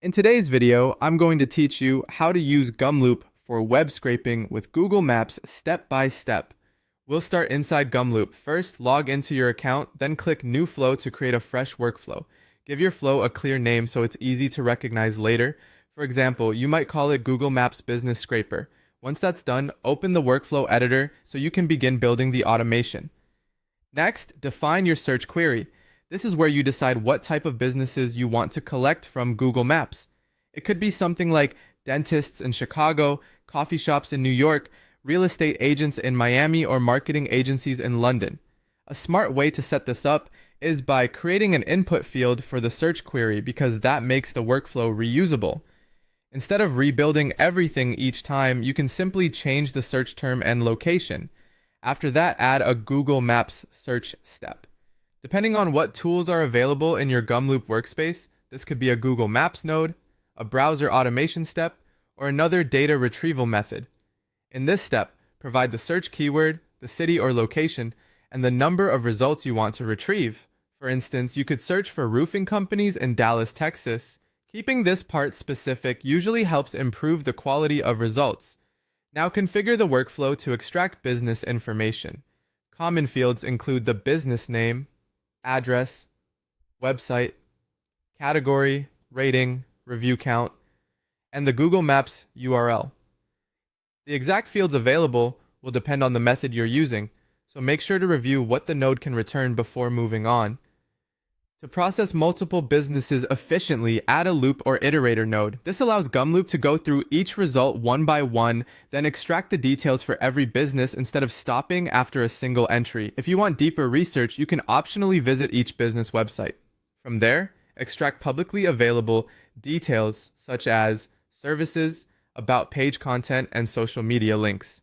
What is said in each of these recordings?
In today's video, I'm going to teach you how to use Gumloop for web scraping with Google Maps step by step. We'll start inside Gumloop. First, log into your account, then click New Flow to create a fresh workflow. Give your flow a clear name so it's easy to recognize later. For example, you might call it Google Maps Business Scraper. Once that's done, open the workflow editor so you can begin building the automation. Next, define your search query. This is where you decide what type of businesses you want to collect from Google Maps. It could be something like dentists in Chicago, coffee shops in New York, real estate agents in Miami, or marketing agencies in London. A smart way to set this up is by creating an input field for the search query because that makes the workflow reusable. Instead of rebuilding everything each time, you can simply change the search term and location. After that, add a Google Maps search step. Depending on what tools are available in your Gumloop workspace, this could be a Google Maps node, a browser automation step, or another data retrieval method. In this step, provide the search keyword, the city or location, and the number of results you want to retrieve. For instance, you could search for roofing companies in Dallas, Texas. Keeping this part specific usually helps improve the quality of results. Now configure the workflow to extract business information. Common fields include the business name, address, website, category, rating, review count, and the Google Maps URL. The exact fields available will depend on the method you're using, so make sure to review what the node can return before moving on. To process multiple businesses efficiently, add a loop or iterator node. This allows Gumloop to go through each result one by one, then extract the details for every business instead of stopping after a single entry. If you want deeper research, you can optionally visit each business website. From there, extract publicly available details such as services, about page content, and social media links.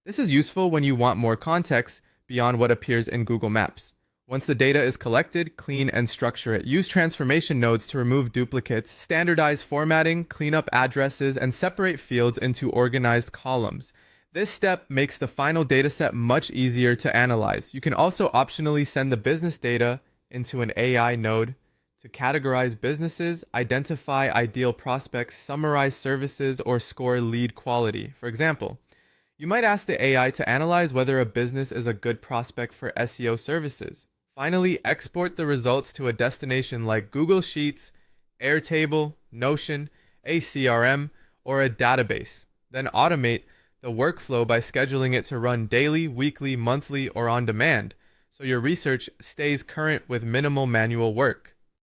This is useful when you want more context beyond what appears in Google Maps. Once the data is collected, clean and structure it. Use transformation nodes to remove duplicates, standardize formatting, clean up addresses, and separate fields into organized columns. This step makes the final dataset much easier to analyze. You can also optionally send the business data into an AI node to categorize businesses, identify ideal prospects, summarize services, or score lead quality. For example, you might ask the AI to analyze whether a business is a good prospect for SEO services. Finally, export the results to a destination like Google Sheets, Airtable, Notion, a CRM, or a database. Then automate the workflow by scheduling it to run daily, weekly, monthly, or on demand, so your research stays current with minimal manual work.